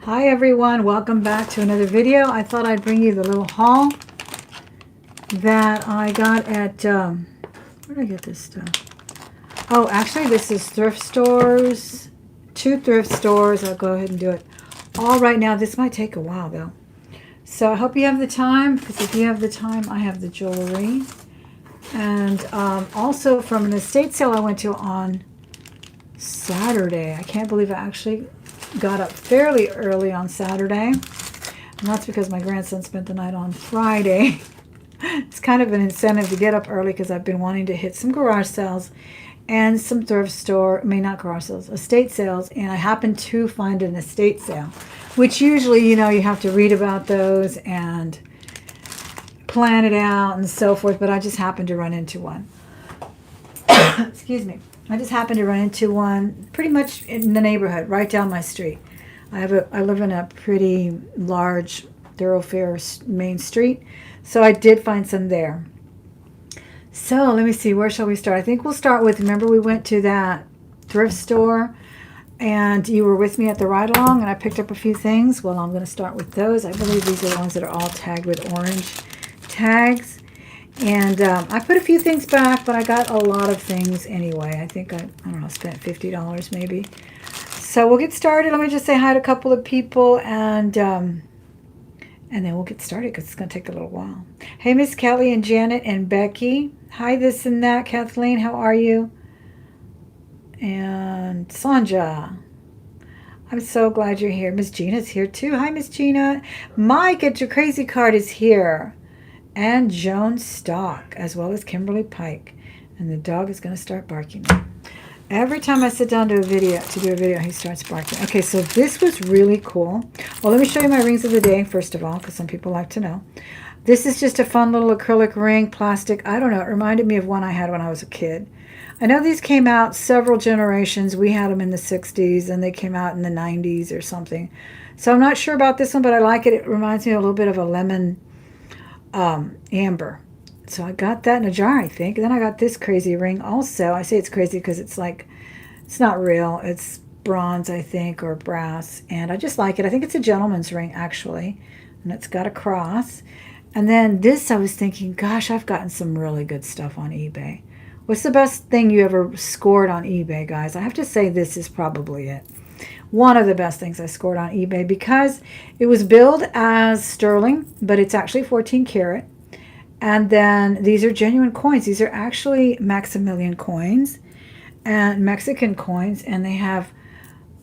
Hi everyone, welcome back to another video. I thought I'd bring you the little haul that I got at, where did I get this stuff? Oh, actually this is thrift stores, 2 thrift stores. I'll go ahead and do it all right now. This might take a while though. So I hope you have the time, because if you have the time, I have the jewelry. And also from an estate sale I went to on Saturday. I can't believe I actually got up fairly early on Saturday, and that's because my grandson spent the night on Friday. It's kind of an incentive to get up early because I've been wanting to hit some garage sales and some thrift store, not garage sales, estate sales, and I happened to find an estate sale, which usually, you know, you have to read about those and plan it out and so forth, but I just happened to run into one. Excuse me. I just happened to run into one pretty much in the neighborhood, right down my street. I live in a pretty large thoroughfare main street, so I did find some there. So let me see, where shall we start? I think we'll start with, remember we went to that thrift store and you were with me at the ride along and I picked up a few things. Well, I'm going to start with those. I believe these are the ones that are all tagged with orange tags. And I put a few things back, but I got a lot of things anyway. I think I don't know, spent $50 maybe. So we'll get started. Let me just say hi to a couple of people, and then we'll get started because it's going to take a little while. Hey, Miss Kelly and Janet and Becky. Hi, this and that. Kathleen, how are you? And Sanja. I'm so glad you're here. Miss Gina's here too. Hi, Miss Gina. Mike at Your Crazy Card is here. And Joan Stock, as well as Kimberly Pike. And the dog is going to start barking now. Every time I sit down to do a video, he starts barking. Okay, so this was really cool. Well, let me show you my rings of the day, first of all, because some people like to know. This is just a fun little acrylic ring, plastic. I don't know, it reminded me of one I had when I was a kid. I know these came out several generations. We had them in the 60s, and they came out in the 90s or something. So I'm not sure about this one, but I like it. It reminds me a little bit of a lemon amber. So I got that in a jar, I think. And then I got this crazy ring also. I say it's crazy because it's like, it's not real. It's bronze, I think, or brass. And I just like it. I think it's a gentleman's ring, actually. And it's got a cross. And then this, I was thinking, gosh, I've gotten some really good stuff on eBay. What's the best thing you ever scored on eBay, guys? I have to say this is probably it. One of the best things I scored on eBay, because it was billed as sterling, but it's actually 14 karat. And then these are genuine coins. These are actually Maximilian coins and Mexican coins, and they have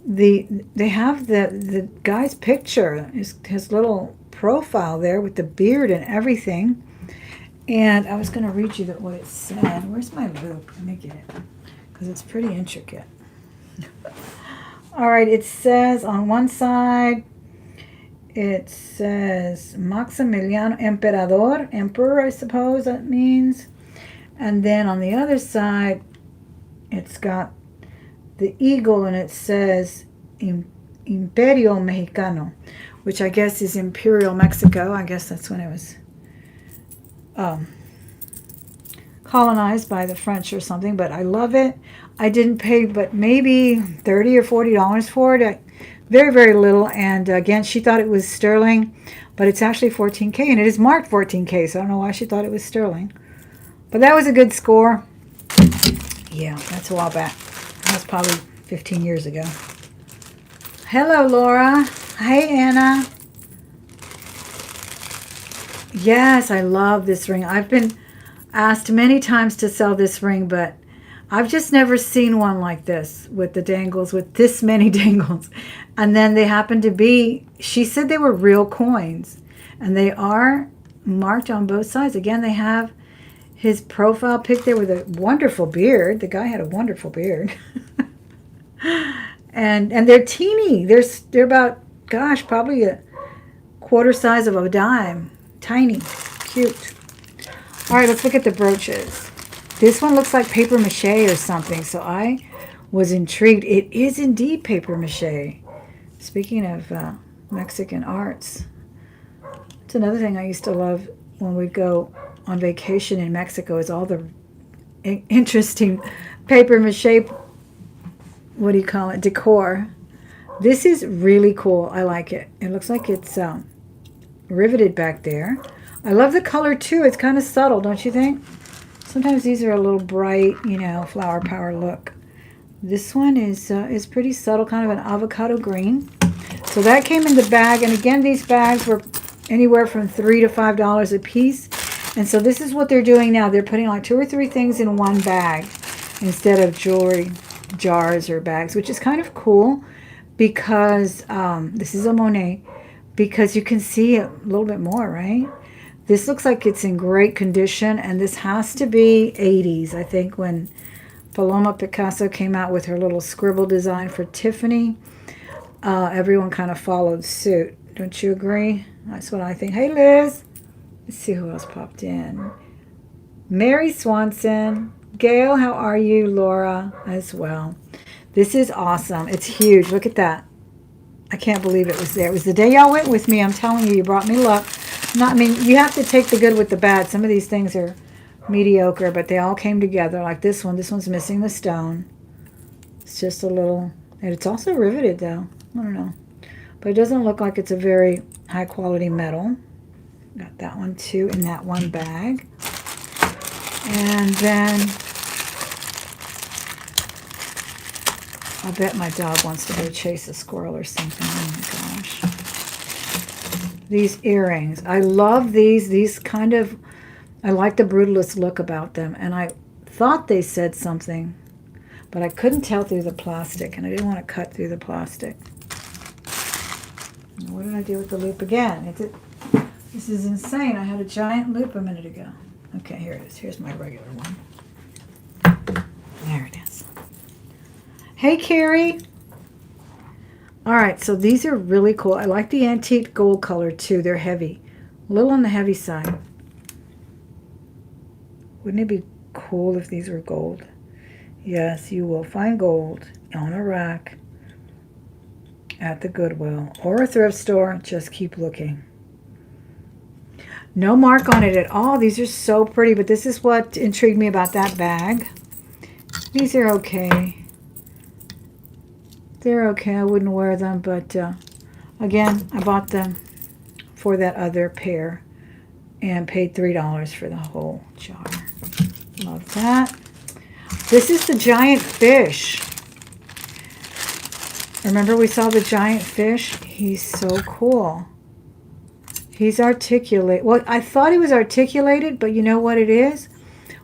the guy's picture, his little profile there with the beard and everything. And I was going to read you what it said. Where's my loop? Let me get it, because it's pretty intricate. All right, it says on one side, it says Maximilian Emperador, Emperor, I suppose that means. And then on the other side, it's got the eagle, and it says Imperio Mexicano, which I guess is Imperial Mexico. I guess that's when it was colonized by the French or something, but I love it. I didn't pay but maybe $30 or $40 for it. Very, very little. And again, she thought it was sterling, but it's actually 14K, and it is marked 14K, so I don't know why she thought it was sterling. But that was a good score. Yeah, that's a while back. That was probably 15 years ago. Hello, Laura. Hey, Anna. Yes, I love this ring. I've been asked many times to sell this ring, but I've just never seen one like this with the dangles, with this many dangles. And then they happen to be, she said they were real coins, and they are marked on both sides. Again, they have his profile pic there with a wonderful beard. The guy had a wonderful beard. and they're teeny. They're about, gosh, probably a quarter size of a dime. Tiny, cute. All right, let's look at the brooches. This one looks like paper mache or something, so I was intrigued. It is indeed paper mache. Speaking of Mexican arts, it's another thing I used to love when we'd go on vacation in Mexico, is all the interesting paper mache, what do you call it, decor This is really cool. I like it. It looks like it's riveted back there. I love the color too. It's kind of subtle, don't you think? Sometimes these are a little bright, you know, flower power look. This one is pretty subtle, kind of an avocado green. So that came in the bag, and again, these bags were anywhere from $3 to $5 a piece. And so this is what they're doing now. They're putting like 2 or 3 things in one bag instead of jewelry jars or bags, which is kind of cool because this is a Monet, because you can see a little bit more, right? This looks like it's in great condition, and this has to be 80s, I think, when Paloma Picasso came out with her little scribble design for Tiffany. Everyone kind of followed suit. Don't you agree? That's what I think. Hey, Liz. Let's see who else popped in. Mary Swanson. Gail, how are you? Laura as well. This is awesome. It's huge. Look at that. I can't believe it was there. It was the day y'all went with me. I'm telling you, you brought me luck. I mean, you have to take the good with the bad. Some of these things are mediocre, but they all came together. Like this one. This one's missing the stone. It's just a little... And it's also riveted, though. I don't know. But it doesn't look like it's a very high-quality metal. Got that one, too, in that one bag. And then... I bet my dog wants to go chase a squirrel or something. Oh, my gosh. These earrings. I love these. These kind of... I like the brutalist look about them. And I thought they said something, but I couldn't tell through the plastic, and I didn't want to cut through the plastic. What did I do with the loop again? This is insane. I had a giant loop a minute ago. Okay, here it is. Here's my regular one. There it is. Hey, Carrie. All right, so these are really cool. I like the antique gold color, too. They're heavy. A little on the heavy side. Wouldn't it be cool if these were gold? Yes, you will find gold on a rack at the Goodwill or a thrift store. Just keep looking. No mark on it at all. These are so pretty, but this is what intrigued me about that bag. These are okay. They're okay. I wouldn't wear them, but again, I bought them for that other pair and paid $3 for the whole jar. Love that. This is the giant fish. Remember we saw the giant fish? He's so cool. He's articulate. Well, I thought he was articulated, but you know what it is?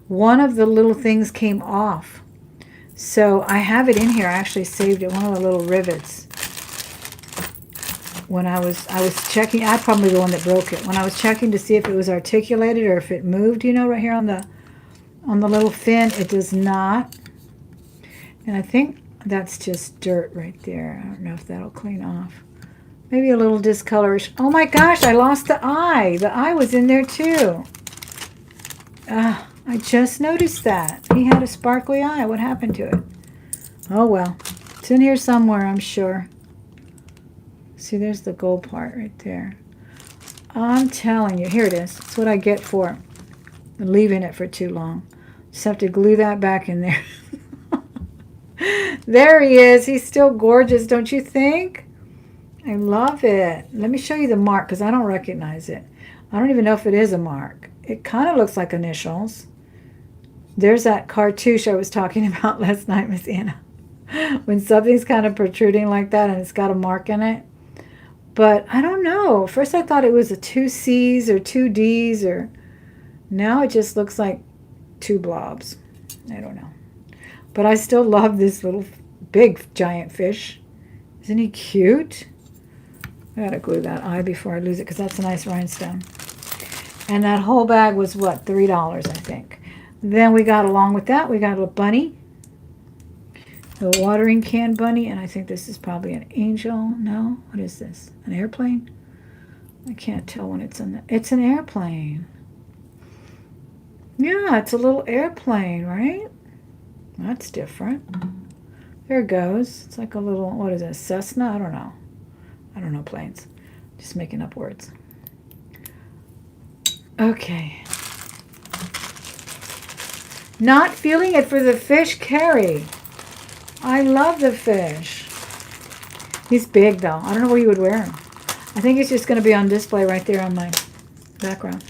One of the little things came off. So I have it in here. I actually saved it, one of the little rivets. When I was checking, I'm probably the one that broke it. When I was checking to see if it was articulated or if it moved, you know, right here on the little fin, it does not. And I think that's just dirt right there. I don't know if that'll clean off. Maybe a little discoloration. Oh my gosh, I lost the eye. The eye was in there too. I just noticed that. He had a sparkly eye. What happened to it? Oh well. It's in here somewhere, I'm sure. See, there's the gold part right there. I'm telling you. Here it is. That's what I get for leaving it for too long. Just have to glue that back in there. There he is. He's still gorgeous, don't you think? I love it. Let me show you the mark because I don't recognize it. I don't even know if it is a mark. It kind of looks like initials. There's that cartouche I was talking about last night, Miss Anna. When something's kind of protruding like that and it's got a mark in it. But I don't know. First I thought it was a 2 C's or 2 D's, or now it just looks like 2 blobs. I don't know. But I still love this little big giant fish. Isn't he cute? I gotta glue that eye before I lose it because that's a nice rhinestone. And that whole bag was what? $3, I think. Then we got, along with that, we got a bunny. The watering can bunny. And I think this is probably an angel. No? What is this? An airplane? I can't tell when it's in the... It's an airplane. Yeah, it's a little airplane, right? That's different. There it goes. It's like a little... What is it? A Cessna? I don't know. I don't know planes. Just making up words. Okay. Not feeling it for the fish, Carrie. I love the fish. He's big, though. I don't know where you would wear him. I think he's just going to be on display right there on my background.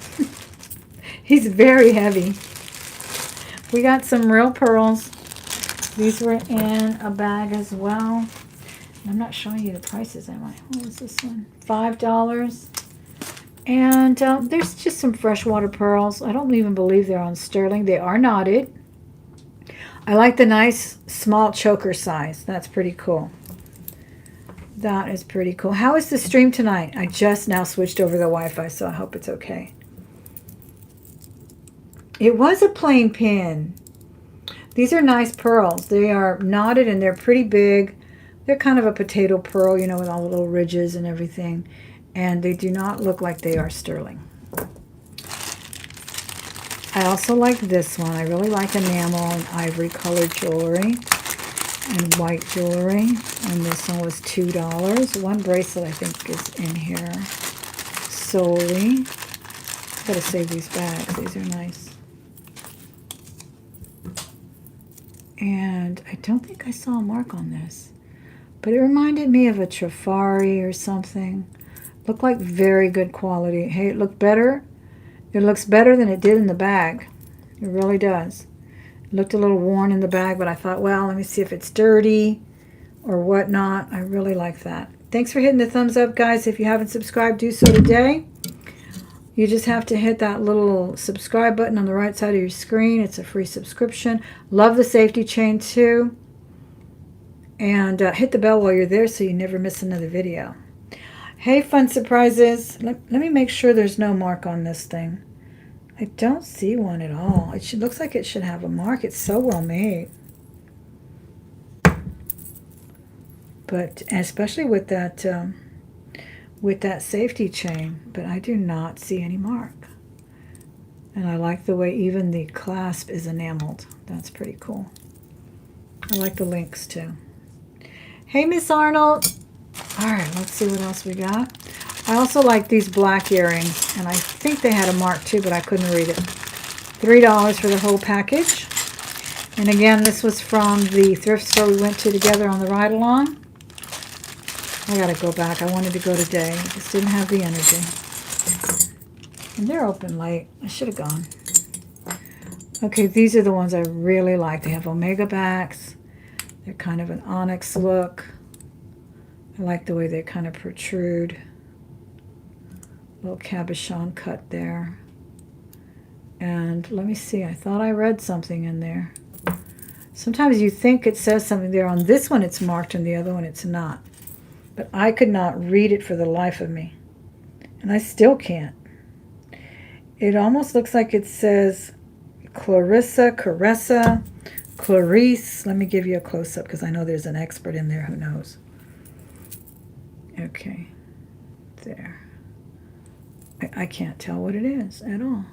He's very heavy. We got some real pearls. These were in a bag as well. I'm not showing you the prices, am I? What was this one? $5. And there's just some freshwater pearls. I don't even believe they're on sterling. They are knotted. I like the nice small choker size. That's pretty cool. That is pretty cool. How is the stream tonight? I just now switched over the Wi-Fi, so I hope it's okay. It was a plain pin. These are nice pearls. They are knotted and they're pretty big. They're kind of a potato pearl, you know, with all the little ridges and everything. And they do not look like they are sterling. I also like this one. I really like enamel and ivory colored jewelry and white jewelry. And this one was $2. One bracelet I think is in here solely. Gotta save these bags. These are nice. And I don't think I saw a mark on this, but it reminded me of a Trifari or something. Looked like very good quality. Hey, it looked better. It looks better than it did in the bag. It really does. It looked a little worn in the bag, but I thought, well, let me see if it's dirty or whatnot. I really like that. Thanks for hitting the thumbs up, guys. If you haven't subscribed, do so today. You just have to hit that little subscribe button on the right side of your screen. It's a free subscription. Love the safety chain too. And hit the bell while you're there so you never miss another video. Hey, fun surprises. Let me make sure there's no mark on this thing. I don't see one at all. It looks like it should have a mark. It's so well made. But especially with that safety chain, but I do not see any mark. And I like the way even the clasp is enameled. That's pretty cool. I like the links too. Hey, Miss Arnold. All right, let's see what else we got. I also like these black earrings, and I think they had a mark too, but I couldn't read it. $3 for the whole package. And again, this was from the thrift store we went to together on the ride along. I gotta go back. I wanted to go today. I just didn't have the energy. And they're open late. I should have gone. Okay, these are the ones I really like. They have omega backs. They're kind of an onyx look. I like the way they kind of protrude. Little cabochon cut there. And let me see. I thought I read something in there. Sometimes you think it says something there. On this one it's marked, and the other one it's not. But I could not read it for the life of me. And I still can't. It almost looks like it says Clarissa, Caressa, Clarice. Let me give you a close-up because I know there's an expert in there who knows. Okay. There. I can't tell what it is at all.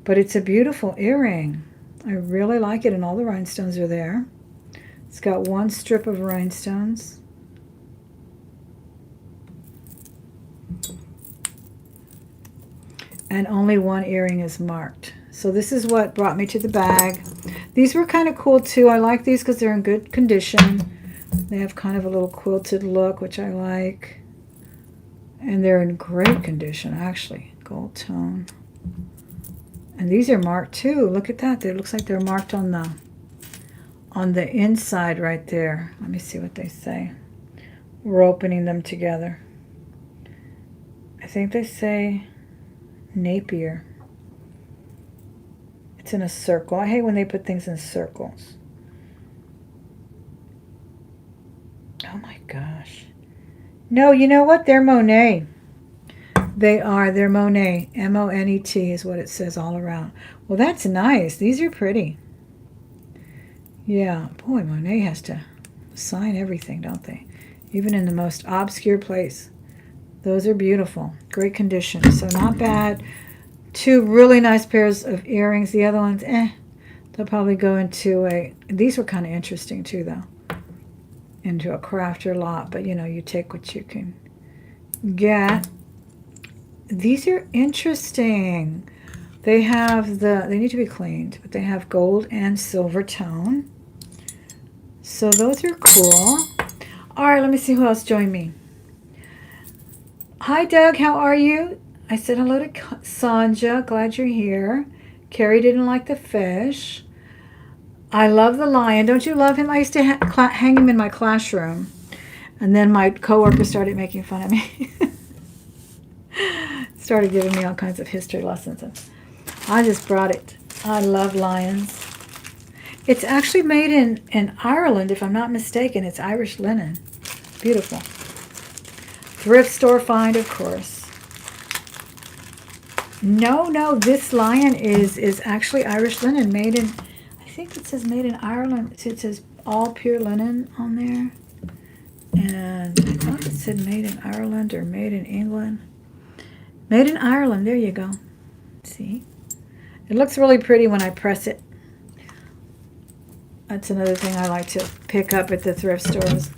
But it's a beautiful earring. I really like it, and all the rhinestones are there. It's got one strip of rhinestones. And only one earring is marked. So this is what brought me to the bag. These were kind of cool too. I like these because they're in good condition. They have kind of a little quilted look, which I like. And they're in great condition, actually. Gold tone. And these are marked too. Look at that. It looks like they're marked on the inside right there. Let me see what they say. We're opening them together. I think they say Napier. It's in a circle. I hate when they put things in circles. Oh my gosh. No, you know what? They're Monet. They are. They're Monet. M-O-N-E-T is what it says all around. Well, that's nice. These are pretty. Yeah. Boy, Monet has to sign everything, don't they? Even in the most obscure place. Those are beautiful. Great condition. So not bad. Two really nice pairs of earrings. The other ones, they'll probably go into a... These were kind of interesting too, though. Into a crafter lot. But, you know, you take what you can get. These are interesting. They have they need to be cleaned, but they have gold and silver tone. So those are cool. All right, let me see who else joined me. Hi, Doug. How are you? I said hello to Sanja. Glad you're here. Carrie didn't like the fish. I love the lion. Don't you love him? I used to hang him in my classroom. And then my coworker started making fun of me. Started giving me all kinds of history lessons. And I just brought it. I love lions. It's actually made in Ireland, if I'm not mistaken. It's Irish linen. Beautiful. Thrift store find, of course. No, this lion is actually Irish linen, made in, I think it says made in Ireland. It says all pure linen on there. And I thought it said made in Ireland or made in England. Made in Ireland, there you go. See? It looks really pretty when I press it. That's another thing I like to pick up at the thrift stores.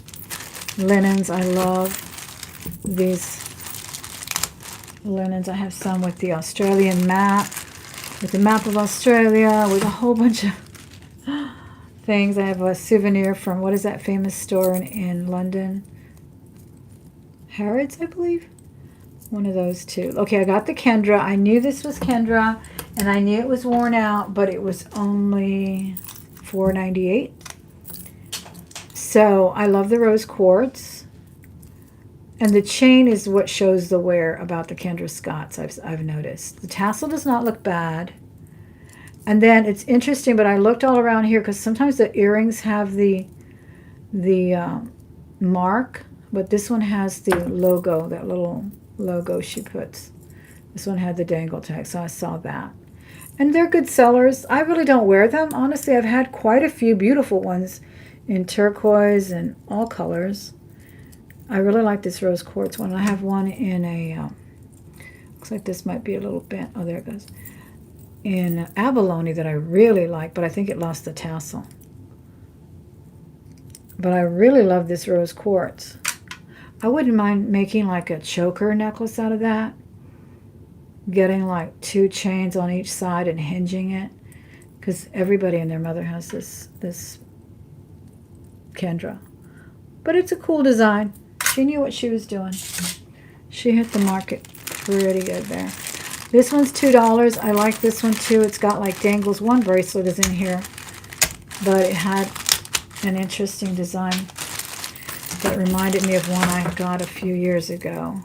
Linens, I love these linens. I have some with the Australian map, with the map of Australia, with a whole bunch of things. I have a souvenir from, what is that famous store in London? Harrods, I believe. One of those two. Okay, I got the Kendra. I knew this was Kendra, and I knew it was worn out, but it was only $4.98. So I love the rose quartz. And the chain is what shows the wear about the Kendra Scotts, I've noticed. The tassel does not look bad. And then it's interesting, but I looked all around here because sometimes the earrings have the mark, but this one has the logo, that little logo she puts. This one had the dangle tag, so I saw that. And they're good sellers. I really don't wear them. Honestly, I've had quite a few beautiful ones in turquoise and all colors. I really like this rose quartz one. I have one in a, looks like this might be a little bent. Oh, there it goes. In abalone that I really like, but I think it lost the tassel. But I really love this rose quartz. I wouldn't mind making like a choker necklace out of that. Getting like 2 chains on each side and hinging it. Because everybody and their mother has this Kendra. But it's a cool design. She knew what she was doing. She hit the market pretty good there. This one's $2. I like this one too. It's got like dangles. One bracelet is in here. But it had an interesting design that reminded me of one I got a few years ago.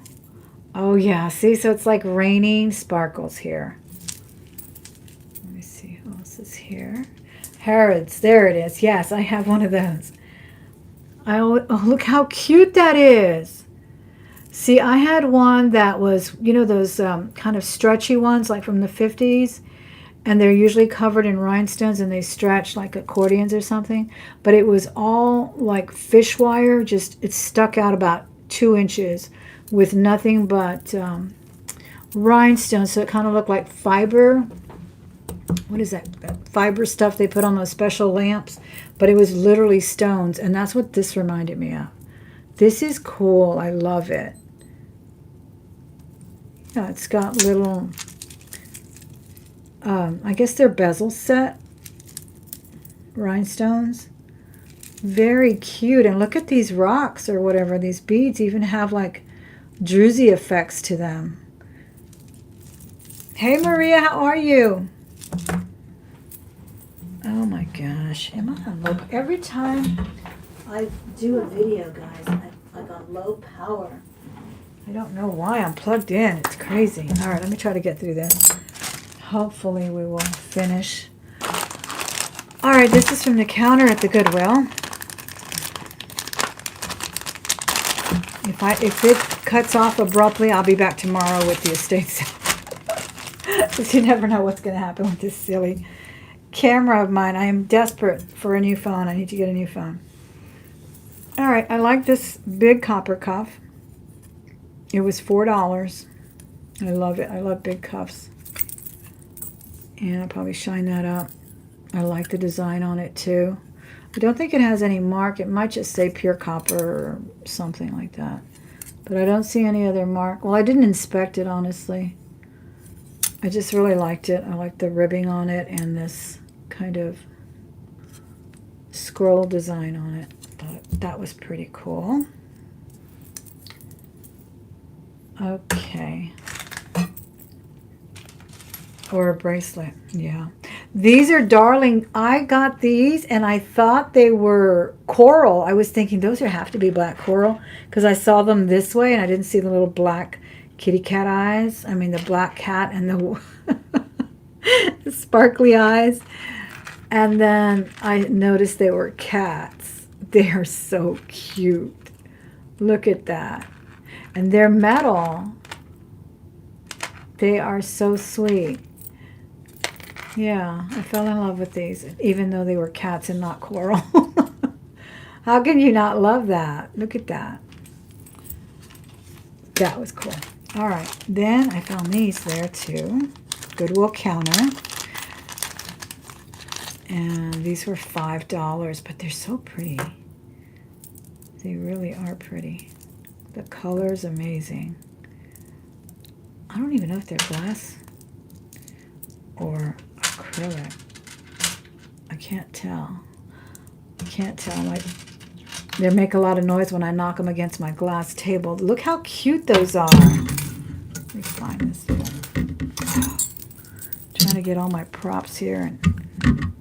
Oh yeah, see, so it's like raining sparkles here. Let me see who else is here. Harrods, there it is. Yes, I have one of those. Oh, look how cute that is. See, I had one that was, you know, those kind of stretchy ones like from the 50s. And they're usually covered in rhinestones and they stretch like accordions or something. But it was all like fish wire, just it stuck out about 2 inches with nothing but rhinestones. So it kind of looked like fiber. What is that? Fiber stuff they put on those special lamps. But it was literally stones. And that's what this reminded me of. This is cool. I love it. Yeah, it's got little... I guess they're bezel set rhinestones. Very cute. And look at these rocks or whatever. These beads even have like druzy effects to them. Hey Maria, how are you? Oh my gosh. Am I on low? Every time I do a video, guys, I'm like on low power. I don't know why. I'm plugged in. It's crazy. All right, let me try to get through this. Hopefully we will finish. All right, this is from the counter at the Goodwill. If it cuts off abruptly, I'll be back tomorrow with the estate sale. Because you never know what's going to happen with this silly camera of mine. I am desperate for a new phone. I need to get a new phone. All right, I like this big copper cuff. It was $4. I love it. I love big cuffs. And I'll probably shine that up. I like the design on it too. I don't think it has any mark. It might just say pure copper or something like that. But I don't see any other mark. Well, I didn't inspect it, honestly. I just really liked it. I like the ribbing on it and this kind of scroll design on it. Thought that was pretty cool. Okay. Or a bracelet, yeah. These are darling. I got these and I thought they were coral. I was thinking those have to be black coral because I saw them this way and I didn't see the little black kitty cat eyes. I mean the black cat and the, the sparkly eyes. And then I noticed they were cats. They are so cute. Look at that. And they're metal. They are so sweet. Yeah, I fell in love with these, even though they were cats and not coral. How can you not love that? Look at that. That was cool. All right, then I found these there too. Goodwill counter. And these were $5, but they're so pretty. They really are pretty. The color's amazing. I don't even know if they're glass or acrylic. I can't tell. I can't tell. They make a lot of noise when I knock them against my glass table. Look how cute those are. Let me find this. Oh, trying to get all my props here and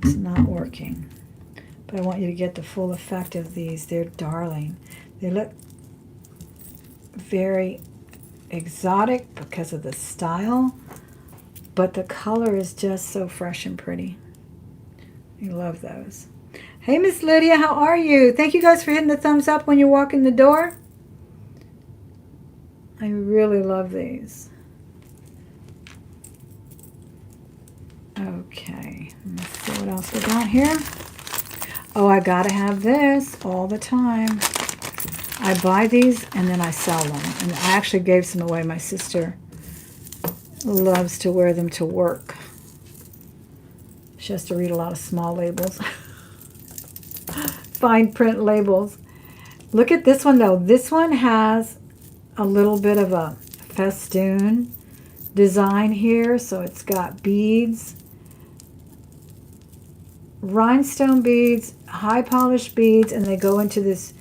it's not working. But I want you to get the full effect of these. They're darling. They look very exotic because of the style, but the color is just so fresh and pretty. I love those. Hey, Miss Lydia, how are you? Thank you guys for hitting the thumbs up when you walk in the door. I really love these. Okay, let's see what else we got here. Oh, I gotta have this all the time. I buy these and then I sell them. And I actually gave some away. My sister loves to wear them to work. She has to read a lot of small labels. Fine print labels. Look at this one though. This one has a little bit of a festoon design here. So it's got beads, rhinestone beads, high polished beads, and they go into this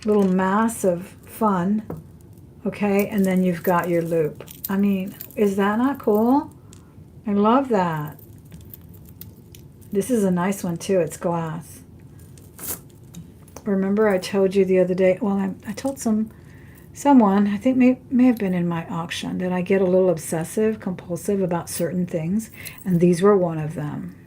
little mass of fun. Okay, and then you've got your loop. I mean, is that not cool? I love that. This is a nice one too. It's glass. Remember I told you the other day, well, I told someone, I think may have been in my auction, that I get a little obsessive compulsive about certain things, and these were one of them.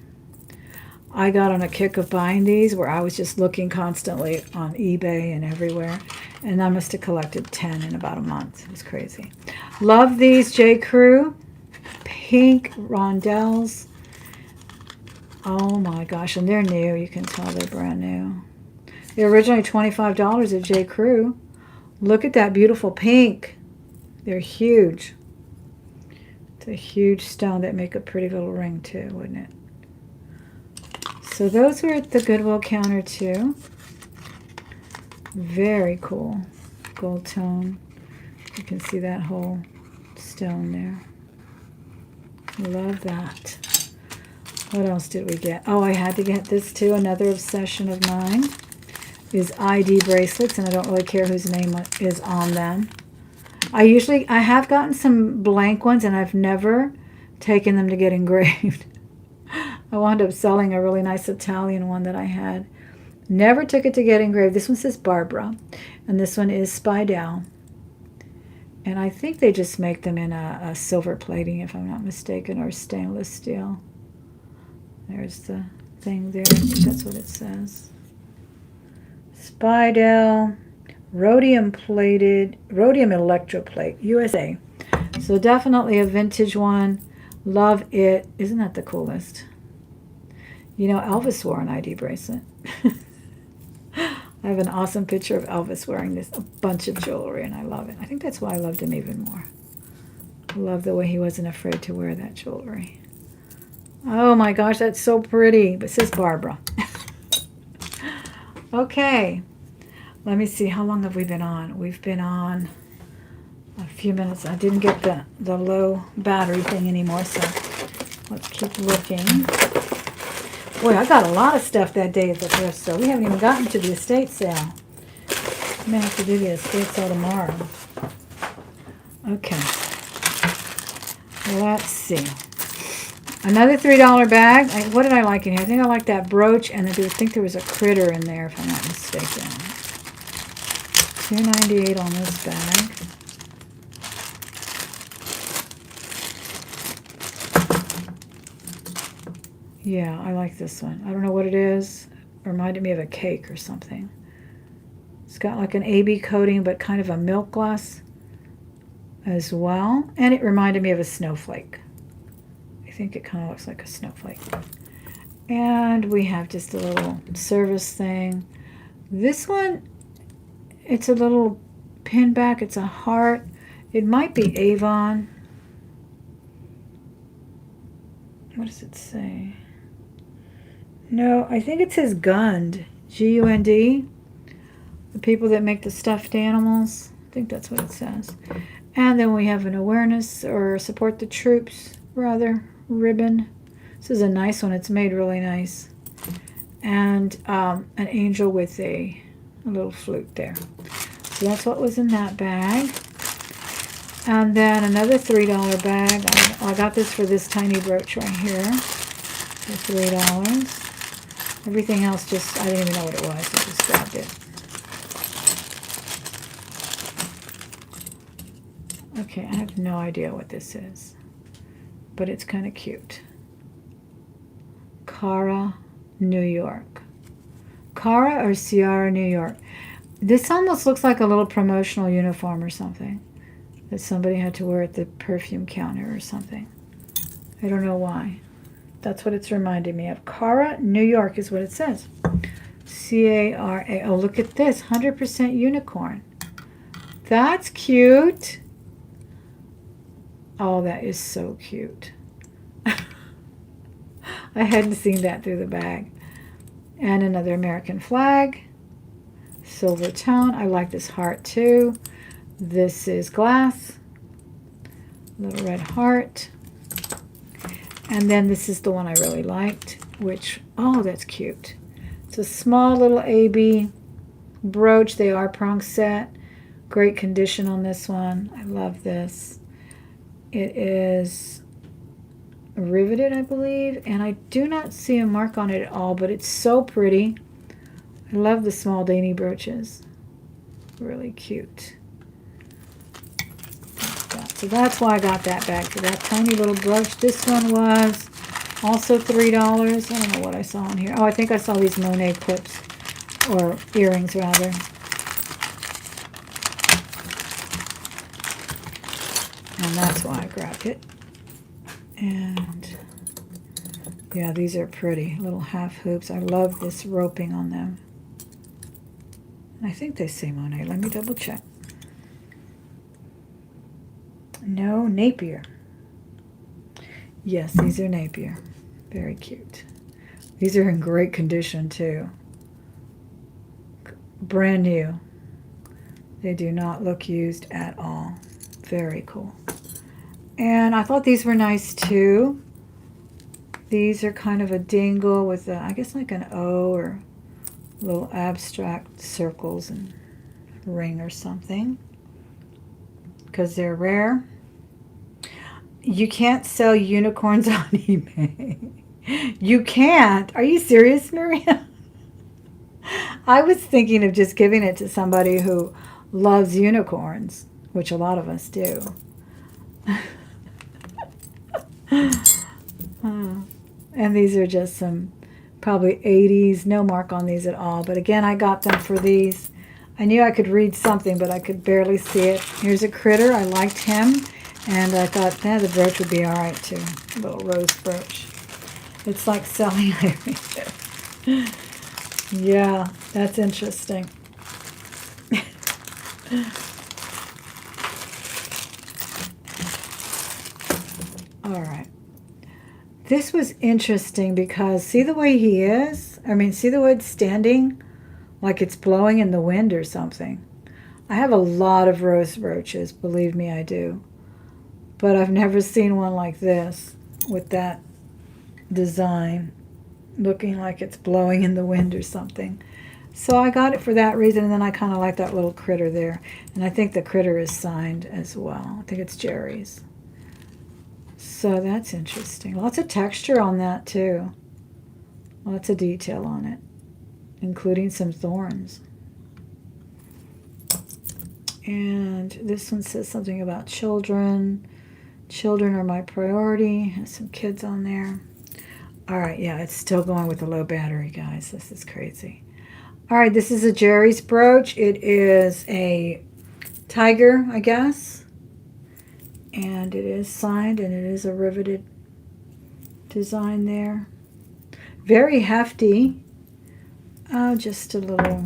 I got on a kick of buying these where I was just looking constantly on eBay and everywhere. And I must have collected 10 in about a month. It was crazy. Love these J. Crew. Pink Rondelles. Oh my gosh. And they're new. You can tell they're brand new. They're originally $25 at J. Crew. Look at that beautiful pink. They're huge. It's a huge stone that make a pretty little ring too, wouldn't it? So those were at the Goodwill counter too. Very cool. Gold tone. You can see that whole stone there. Love that. What else did we get? Oh, I had to get this too. Another obsession of mine is ID bracelets, and I don't really care whose name is on them. I have gotten some blank ones, and I've never taken them to get engraved. I wound up selling a really nice Italian one that I had. Never took it to get engraved. This one says Barbara, and this one is Spidell. And I think they just make them in a silver plating, if I'm not mistaken, or stainless steel. There's the thing there. I think that's what it says. Spidell, rhodium electroplate, USA. So definitely a vintage one. Love it. Isn't that the coolest? You know, Elvis wore an ID bracelet. I have an awesome picture of Elvis wearing a bunch of jewelry, and I love it. I think that's why I loved him even more. I love the way he wasn't afraid to wear that jewelry. Oh my gosh, that's so pretty. But it says Barbara. Okay. Let me see. How long have we been on? We've been on a few minutes. I didn't get the low battery thing anymore, so let's keep looking. Boy, I got a lot of stuff that day at the thrift store. We haven't even gotten to the estate sale. I may have to do the estate sale tomorrow. Okay. Let's see. Another $3 bag. What did I like in here? I think I like that brooch, and I think there was a critter in there, if I'm not mistaken. $2.98 on this bag. Yeah, I like this one. I don't know what it is. It reminded me of a cake or something. It's got like an AB coating, but kind of a milk gloss as well. And it reminded me of a snowflake. I think it kind of looks like a snowflake. And we have just a little service thing. This one, it's a little pin back. It's a heart. It might be Avon. What does it say? No, I think it says Gund. G-U-N-D. The people that make the stuffed animals. I think that's what it says. And then we have an awareness or support the troops, rather, ribbon. This is a nice one. It's made really nice. And an angel with a little flute there. So that's what was in that bag. And then another $3 bag. I got this for this tiny brooch right here for $3. Everything else just, I didn't even know what it was. I just grabbed it. Okay, I have no idea what this is, but it's kind of cute. Cara, New York. Cara or Ciara, New York. This almost looks like a little promotional uniform or something that somebody had to wear at the perfume counter or something. I don't know why. That's what it's reminding me of. Cara, New York is what it says. C-A-R-A. Oh, look at this. 100% unicorn. That's cute. Oh, that is so cute. I hadn't seen that through the bag. And another American flag. Silver tone. I like this heart too. This is glass. Little red heart. And then this is the one I really liked, which, oh, that's cute. It's a small little AB brooch. They are prong set. Great condition on this one. I love this. It is riveted, I believe, and I do not see a mark on it at all, but it's so pretty. I love the small dainty brooches. Really cute. So that's why I got that bag for that tiny little brooch. This one was also $3. I don't know what I saw on here. Oh, I think I saw these Monet Clips, or earrings rather. And that's why I grabbed it. And yeah, these are pretty little half hoops. I love this roping on them. I think they say Monet. Let me double check. No, Napier. Yes, these are Napier. Very cute. These are in great condition too. Brand new. They do not look used at all. Very cool. And I thought these were nice too. These are kind of a dingle with a, I guess like an O or little abstract circles and ring or something. Because they're rare. You can't sell unicorns on eBay. You can't? Are you serious, Maria? I was thinking of just giving it to somebody who loves unicorns, which a lot of us do. And these are just some probably 80s, no mark on these at all. But again, I got them for these. I knew I could read something, but I could barely see it. Here's a critter. I liked him. And I thought, the brooch would be all right, too. A little rose brooch. It's like selling ivory. Yeah, that's interesting. All right. This was interesting because see the way he is? I mean, see the way it's standing? Like it's blowing in the wind or something. I have a lot of rose brooches, believe me, I do. But I've never seen one like this with that design. looking like it's blowing in the wind or something. So I got it for that reason, and then I kind of like that little critter there. And I think the critter is signed as well. I think it's Jerry's. So that's interesting. Lots of texture on that too. Lots of detail on it, including some thorns. And this one says something about children. Children are my priority. Has some kids on there. All right, yeah, it's still going with the low battery, guys. This is crazy. All right, this is a Jerry's brooch. It is a tiger, I guess. And it is signed, and it is a riveted design there. Very hefty. Just a little,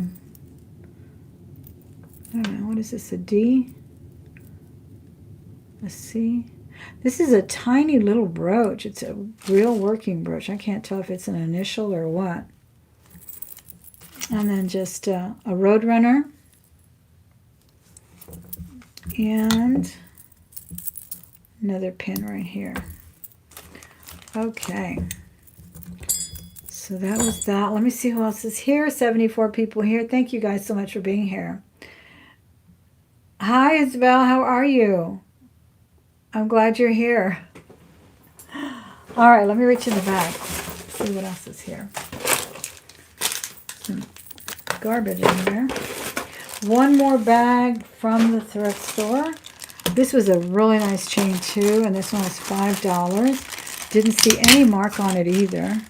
I don't know, what is this, a D? A C? This is a tiny little brooch. It's a real working brooch. I can't tell if it's an initial or what. And then just a Roadrunner. And another pin right here. Okay. So that was that. Let me see who else is here. 74 people here. Thank you guys so much for being here. Hi, Isabel. How are you? I'm glad you're here. All right, let me reach in the bag. See what else is here. Some garbage in there. One more bag from the thrift store. This was a really nice chain too, and this one was $5. Didn't see any mark on it either,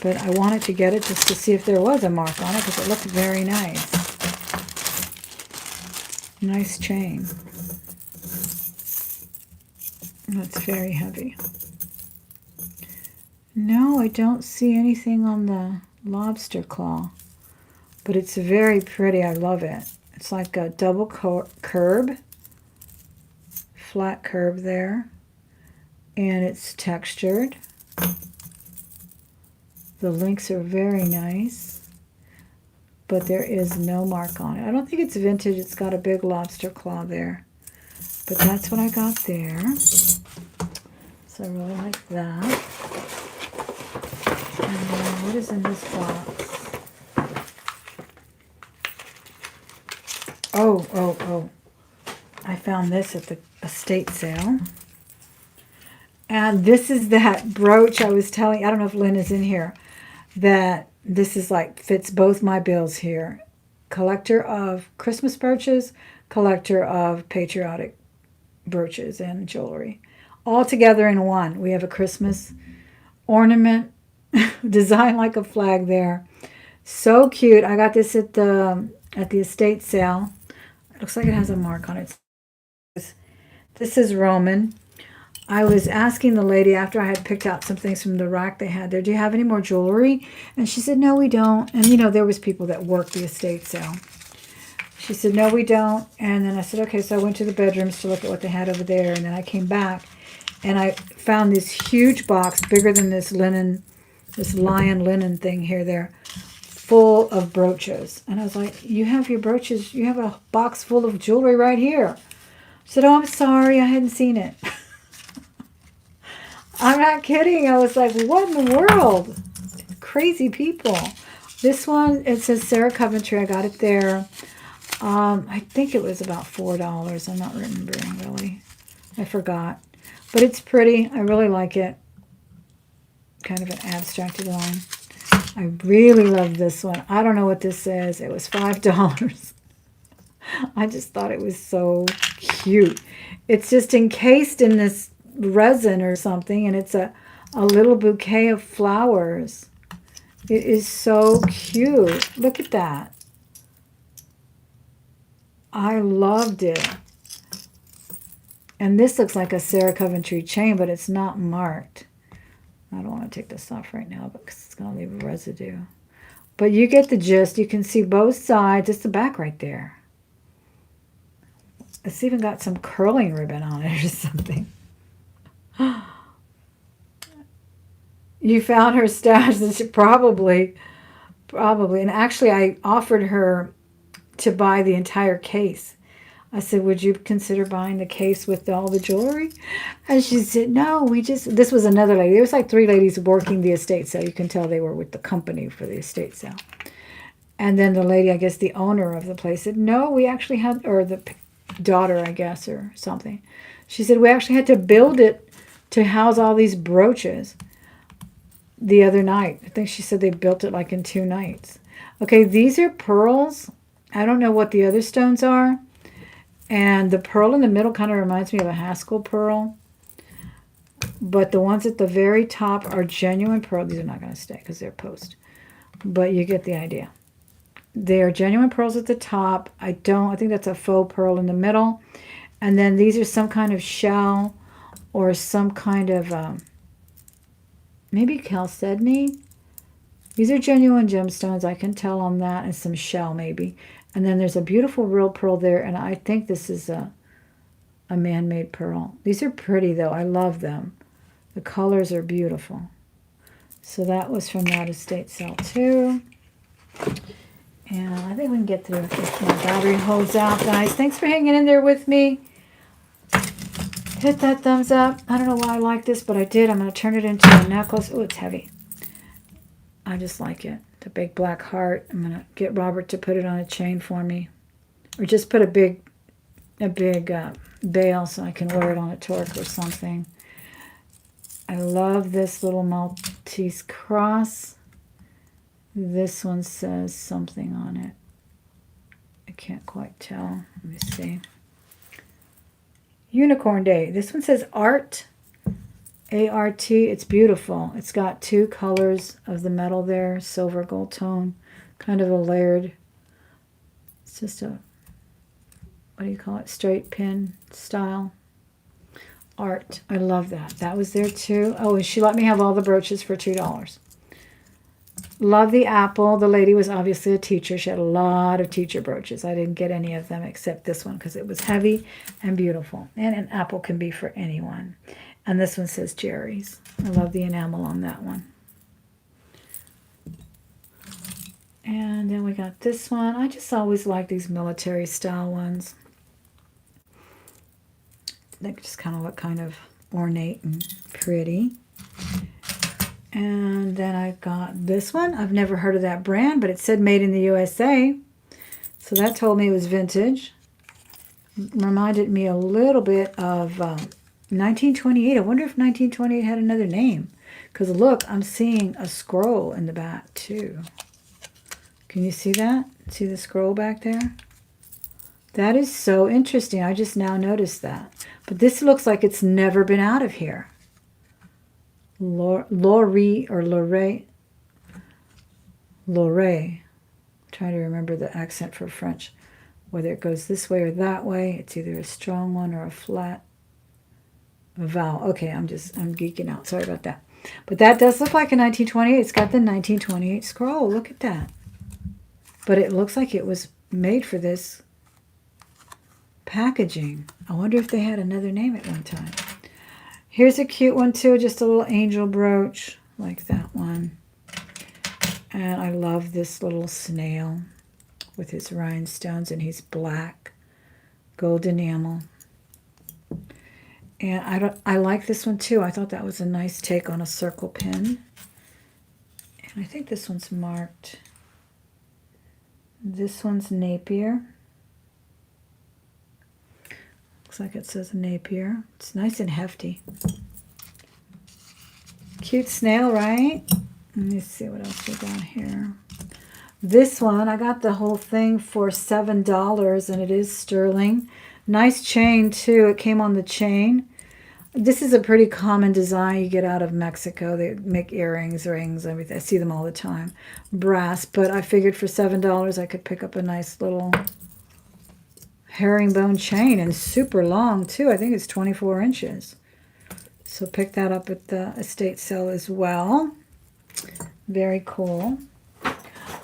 but I wanted to get it just to see if there was a mark on it because it looked very nice. Nice chain. That's very heavy. No, I don't see anything on the lobster claw, but it's very pretty. I love it. It's like a double curb, flat curve there, and it's textured. The links are very nice, but there is no mark on it. I don't think it's vintage. It's got a big lobster claw there. But that's what I got there. So I really like that. And then what is in this box? Oh. I found this at the estate sale. And this is that brooch I was telling, I don't know if Lynn is in here, that this is like, fits both my bills here. Collector of Christmas brooches, collector of patriotic brooches and jewelry, all together in one. We have a Christmas ornament designed like a flag there. So cute. I got this at the estate sale. It looks like it has a mark on it. This is Roman. I was asking the lady after I had picked out some things from the rack they had there, do you have any more jewelry? And she said, no, we don't. And, you know, there was people that worked the estate sale. She said, no, we don't. And then I said, okay. So I went to the bedrooms to look at what they had over there. And then I came back and I found this huge box, bigger than this linen, this lion linen thing here, there, full of brooches. And I was like, you have your brooches, you have a box full of jewelry right here. I said, oh, I'm sorry, I hadn't seen it. I'm not kidding. I was like, what in the world? Crazy people. This one, it says Sarah Coventry. I got it there. I think it was about $4. I'm not remembering really. I forgot. But it's pretty. I really like it. Kind of an abstracted line. I really love this one. I don't know what this says. It was $5. I just thought it was so cute. It's just encased in this resin or something, and it's a little bouquet of flowers. It is so cute. Look at that. I loved it. And this looks like a Sarah Coventry chain, but it's not marked. I don't want to take this off right now because it's going to leave a residue. But you get the gist. You can see both sides. It's the back right there. It's even got some curling ribbon on it or something. You found her stash. Probably. And actually, I offered her to buy the entire case. I said, would you consider buying the case with all the jewelry? And she said, no, this was another lady. There was like 3 ladies working the estate sale. You can tell they were with the company for the estate sale. And then the lady, I guess the owner of the place said, no, we actually had, or the daughter, I guess, or something. She said, we actually had to build it to house all these brooches the other night. I think she said they built it like in 2 nights. Okay, these are pearls. I don't know what the other stones are. And the pearl in the middle kind of reminds me of a Haskell pearl. But the ones at the very top are genuine pearl. These are not going to stay because they're post. But you get the idea. They are genuine pearls at the top. I think that's a faux pearl in the middle. And then these are some kind of shell or some kind of, maybe chalcedony. These are genuine gemstones. I can tell on that. And some shell maybe. And then there's a beautiful real pearl there. And I think this is a man-made pearl. These are pretty though. I love them. The colors are beautiful. So that was from that estate sale too. And I think we can get through if my battery holds out, guys. Thanks for hanging in there with me. Hit that thumbs up. I don't know why I like this, but I did. I'm going to turn it into a necklace. Oh, it's heavy. I just like it. The big black heart. I'm going to get Robert to put it on a chain for me. Or just put a big bail so I can wear it on a torque or something. I love this little Maltese cross. This one says something on it. I can't quite tell. Let me see. Unicorn Day. This one says Art. A-R-T. It's beautiful. It's got 2 colors of the metal there. Silver, gold tone. Kind of a layered. It's just a, what do you call it? Straight pin style. Art. I love that. That was there too. Oh, and she let me have all the brooches for $2. Love the apple. The lady was obviously a teacher. She had a lot of teacher brooches. I didn't get any of them except this one because it was heavy and beautiful. And an apple can be for anyone. And this one says Jerry's. I love the enamel on that one. And then we got this one. I just always like these military style ones. They just kind of look kind of ornate and pretty. And then I got this one. I've never heard of that brand, but it said made in the USA. So that told me it was vintage. Reminded me a little bit of 1928. I wonder if 1928 had another name. Because look, I'm seeing a scroll in the back too. Can you see that? See the scroll back there? That is so interesting. I just now noticed that. But this looks like it's never been out of here. Lorry or Lorray. Lorray. I'm trying to remember the accent for French. Whether it goes this way or that way. It's either a strong one or a flat vowel. Okay, I'm geeking out. Sorry about that. But that does look like a 1928. It's got the 1928 scroll. Look at that. But it looks like it was made for this packaging. I wonder if they had another name at one time. Here's a cute one too, just a little angel brooch like that one. And I love this little snail with his rhinestones, and he's black, gold enamel. And I like this one too. I thought that was a nice take on a circle pin. And I think this one's marked. This one's Napier. Looks like it says Napier. It's nice and hefty. Cute snail, right? Let me see what else we got here. This one, I got the whole thing for $7, and it is sterling. Nice chain, too. It came on the chain. This is a pretty common design you get out of Mexico. They make earrings, rings, everything. I see them all the time. Brass, but I figured for $7 I could pick up a nice little herringbone chain, and super long too. I think it's 24 inches. So pick that up at the estate sale as well. Very cool.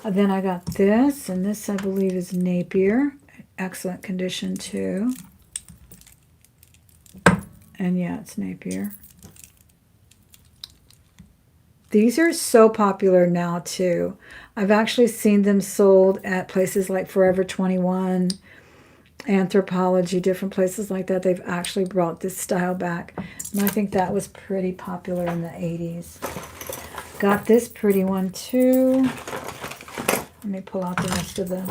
Then I got this, and this I believe is Napier. Excellent condition too. And yeah, it's Napier. These are so popular now too. I've actually seen them sold at places like Forever 21 Anthropology, different places like that, they've actually brought this style back. And I think that was pretty popular in the 80s. Got this pretty one too. Let me pull out the rest of the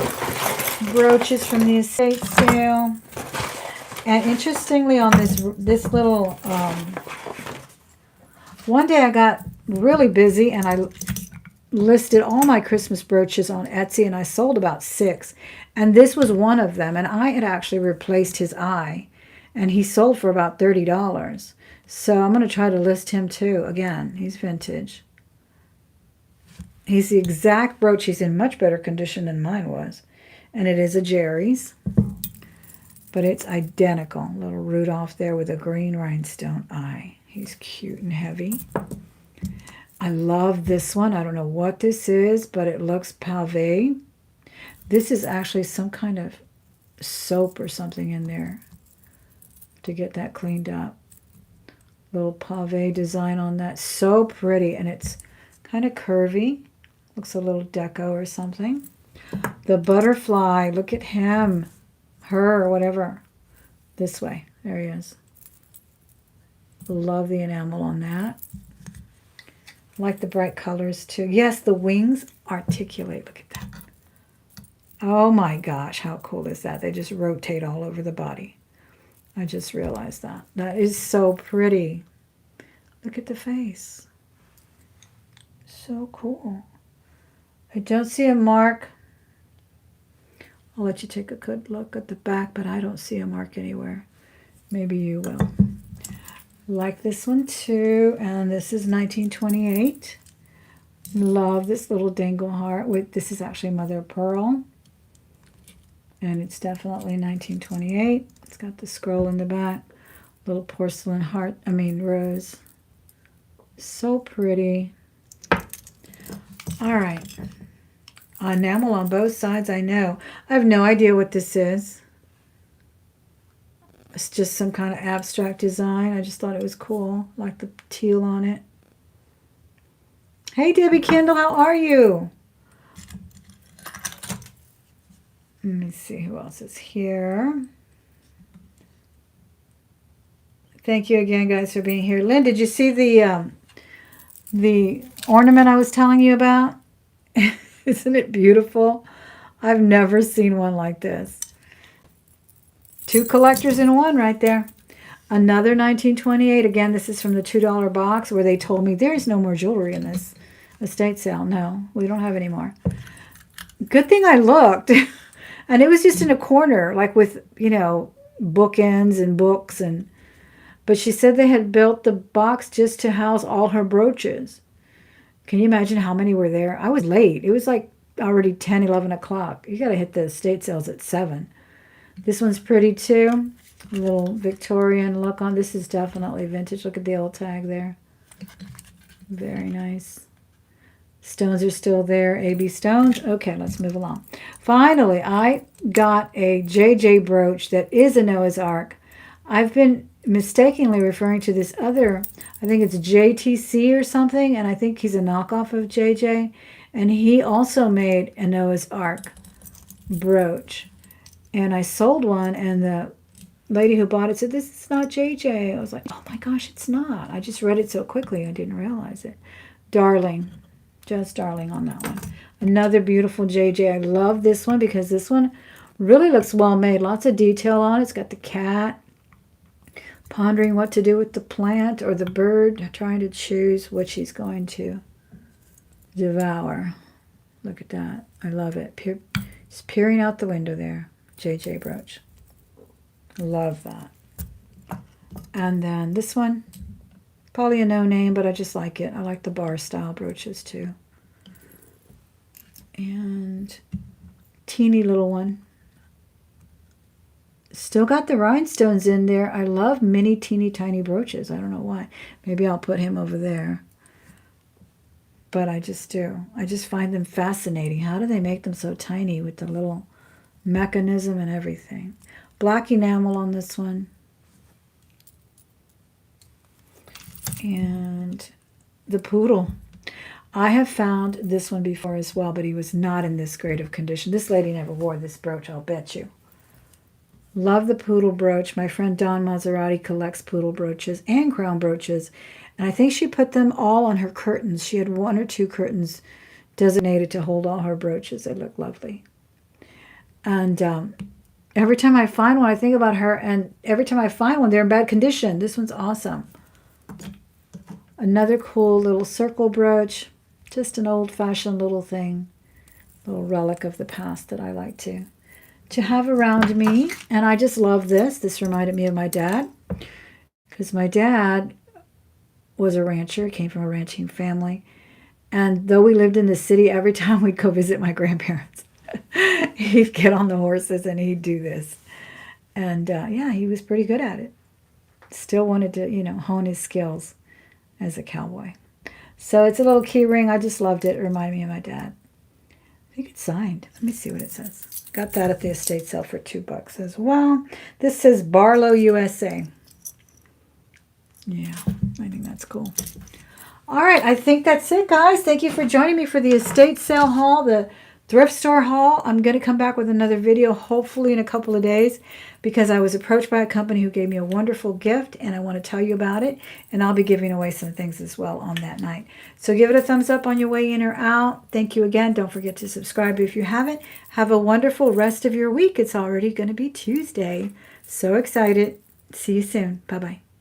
brooches from the estate sale. And interestingly, on this little, one day I got really busy and I listed all my Christmas brooches on Etsy, and I sold about 6. And this was one of them, and I had actually replaced his eye, and he sold for about $30. So I'm going to try to list him too. Again, he's vintage. He's the exact brooch. He's in much better condition than mine was. And it is a Jerry's, but it's identical. Little Rudolph there with a green rhinestone eye. He's cute and heavy. I love this one. I don't know what this is, but it looks pavé. This is actually some kind of soap or something in there to get that cleaned up. Little pavé design on that. So pretty, and it's kind of curvy. Looks a little deco or something. The butterfly, look at him, her, or whatever. This way. There he is. Love the enamel on that. Like the bright colors too. Yes, the wings articulate. Look at that. Oh my gosh, how cool is that? They just rotate all over the body. I just realized that. That is so pretty. Look at the face. So cool. I don't see a mark. I'll let you take a good look at the back, but I don't see a mark anywhere. Maybe you will. Like this one too, and this is 1928. Love this little dangle heart. This is actually mother of pearl, and it's definitely 1928. It's got the scroll in the back, little porcelain heart. Rose. So pretty. All right, enamel on both sides. I know. I have no idea what this is. It's just some kind of abstract design. I just thought it was cool. Like the teal on it. Hey, Debbie Kendall, how are you? Let me see who else is here. Thank you again, guys, for being here. Lynn, did you see the ornament I was telling you about? Isn't it beautiful? I've never seen one like this. 2 collectors in one right there. Another 1928. Again, this is from the $2 box where they told me there's no more jewelry in this estate sale. No, we don't have any more. Good thing I looked. And it was just in a corner, like with, bookends and books. But she said they had built the box just to house all her brooches. Can you imagine how many were there? I was late. It was like already 10, 11 o'clock. You got to hit the estate sales at 7. This one's pretty too. A little Victorian look on. This is definitely vintage. Look at the old tag there. Very nice. Stones are still there. AB stones. Okay, let's move along. Finally, I got a JJ brooch that is a Noah's Ark. I've been mistakenly referring to this other, I think it's JTC or something, and I think he's a knockoff of JJ. And he also made a Noah's Ark brooch. And I sold one, and the lady who bought it said, "This is not JJ." I was like, oh my gosh, it's not. I just read it so quickly, I didn't realize it. Darling. Just darling on that one. Another beautiful JJ. I love this one because this one really looks well made. Lots of detail on it. It's got the cat pondering what to do with the plant or the bird, trying to choose what she's going to devour. Look at that. I love it. It's peering out the window there. JJ brooch. Love that. And then this one, probably a no name, but I just like it. I like the bar style brooches too. And teeny little one. Still got the rhinestones in there. I love mini teeny tiny brooches. I don't know why. Maybe I'll put him over there. But I just do. I just find them fascinating. How do they make them so tiny with the little mechanism and everything? Black enamel on this one. And the poodle. I have found this one before as well, but he was not in this great of condition. This lady never wore this brooch, I'll bet you. Love the poodle brooch. My friend Dawn Maserati collects poodle brooches and crown brooches. And I think she put them all on her curtains. She had 1 or 2 curtains designated to hold all her brooches. They look lovely. And every time I find one, I think about her. And every time I find one, they're in bad condition. This one's awesome. Another cool little circle brooch. Just an old-fashioned little thing. Little relic of the past that I like to have around me. And I just love this. This reminded me of my dad. Because my dad was a rancher, came from a ranching family. And though we lived in the city, every time we'd go visit my grandparents, he'd get on the horses and he'd do this. And yeah, he was pretty good at it. Still wanted to, you know, hone his skills as a cowboy. So it's a little key ring. I just loved it. It reminded me of my dad. I think it's signed. Let me see what it says. Got that at the estate sale for $2 as well. This says Barlow, USA. Yeah, I think that's cool. All right, I think that's it, guys. Thank you for joining me for the estate sale haul, the thrift store haul. I'm going to come back with another video, hopefully in a couple of days, because I was approached by a company who gave me a wonderful gift, and I want to tell you about it, and I'll be giving away some things as well on that night. So give it a thumbs up on your way in or out. Thank you again. Don't forget to subscribe if you haven't. Have a wonderful rest of your week. It's already going to be Tuesday. So excited. See you soon. Bye-bye.